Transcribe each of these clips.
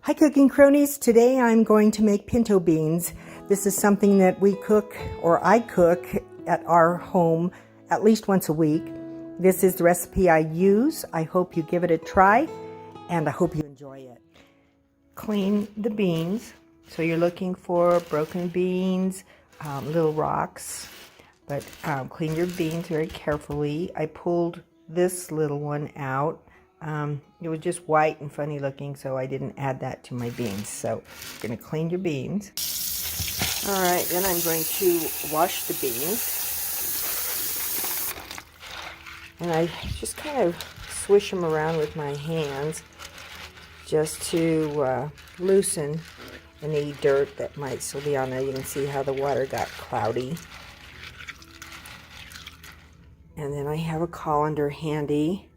Hi Cooking Cronies! Today I'm going to make pinto beans. This is something that we cook, or I cook, at our home at least once a week. This is the recipe I use. I hope you give it a try, and I hope you enjoy it. Clean the beans. So you're looking for broken beans, little rocks, but clean your beans very carefully. I pulled this little one out. It was just white and funny looking, so I didn't add that to my beans. So you're going to clean your beans. All right, then I'm going to wash the beans. And I just kind of swish them around with my hands just to loosen any dirt that might still be on there. You can see how the water got cloudy. And then I have a colander handy.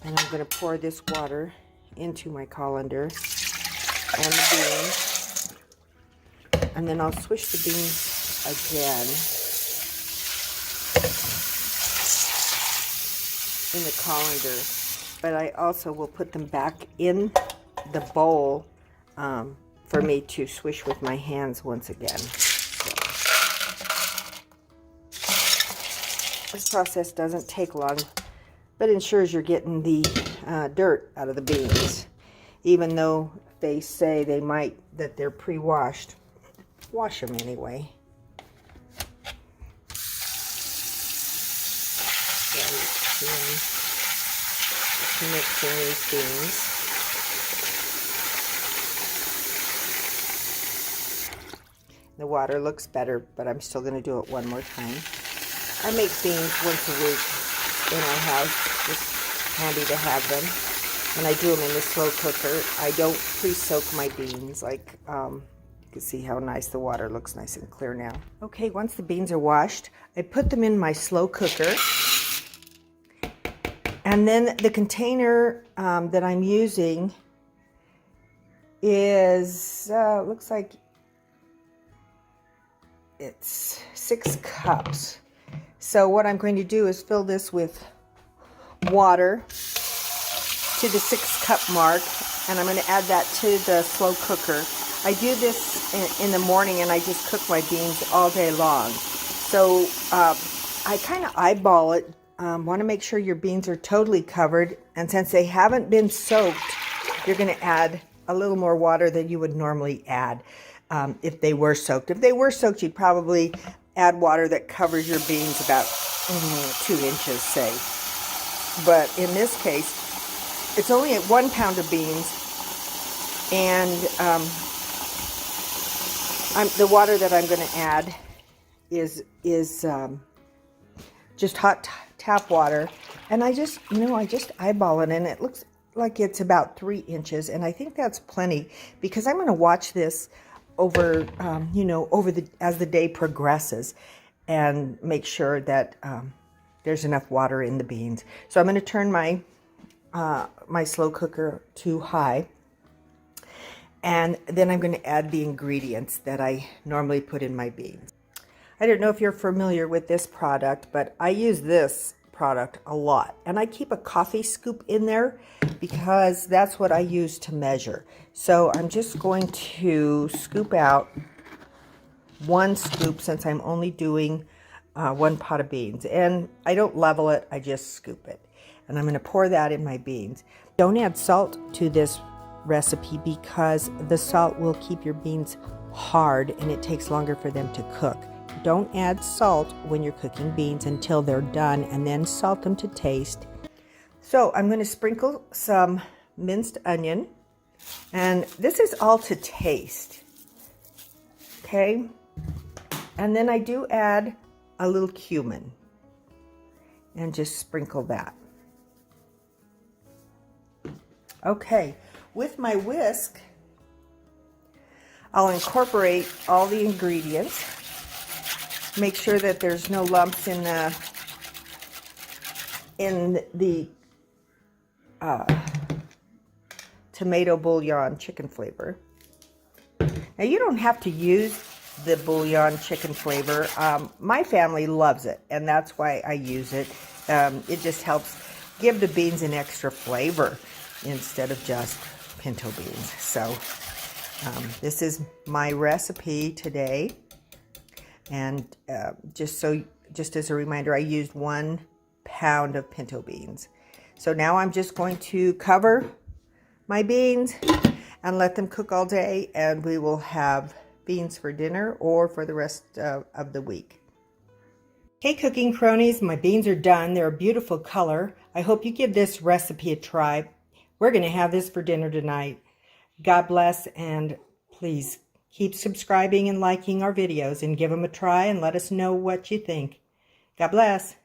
And I'm going to pour this water into my colander and the beans. And then I'll swish the beans again in the colander. But I also will put them back in the bowl for me to swish with my hands once again. So, this process doesn't take long, but ensures you're getting the dirt out of the beans. Even though they say they might, that they're pre-washed, wash them anyway. Mixing these beans. The water looks better, but I'm still going to do it one more time. I make beans once a week in our house. It's handy to have them. And I do them in the slow cooker. I don't pre-soak my beans. Like, you can see how nice the water looks, nice and clear now. Okay, once the beans are washed, I put them in my slow cooker. And then the container that I'm using is, looks like it's 6 cups. So what I'm going to do is fill this with water to the 6 cup mark, and I'm going to add that to the slow cooker. I do this in the morning, and I just cook my beans all day long. So I kind of eyeball it. Want to make sure your beans are totally covered, and since they haven't been soaked, you're going to add a little more water than you would normally add if they were soaked. If they were soaked, you'd probably add water that covers your beans about 2 inches, say. But in this case, it's only at 1 pound of beans, and the water that I'm going to add is just hot tap water, and I just eyeball it, and it looks like it's about 3 inches, and I think that's plenty because I'm going to watch this over as the day progresses, and make sure that there's enough water in the beans. So I'm going to turn my my slow cooker to high, and then I'm going to add the ingredients that I normally put in my beans. I don't know if you're familiar with this product, but I use this product a lot. And I keep a coffee scoop in there because that's what I use to measure. So I'm just going to scoop out 1 scoop since I'm only doing 1 pot of beans. And I don't level it, I just scoop it. And I'm going to pour that in my beans. Don't add salt to this recipe because the salt will keep your beans hard and it takes longer for them to cook. Don't add salt when you're cooking beans until they're done, and then salt them to taste. So I'm going to sprinkle some minced onion, and this is all to taste. Okay? And then I do add a little cumin and just sprinkle that. Okay, with my whisk, I'll incorporate all the ingredients. Make sure that there's no lumps in the tomato bouillon chicken flavor. Now you don't have to use the bouillon chicken flavor. My family loves it, and that's why I use it. It just helps give the beans an extra flavor instead of just pinto beans. So this is my recipe today. And just as a reminder, I used 1 pound of pinto beans. So now I'm just going to cover my beans and let them cook all day, and we will have beans for dinner or for the rest of the week. Hey cooking cronies, my beans are done. They're a beautiful color. I hope you give this recipe a try. We're going to have this for dinner tonight. God bless, and please keep subscribing and liking our videos and give them a try and let us know what you think. God bless.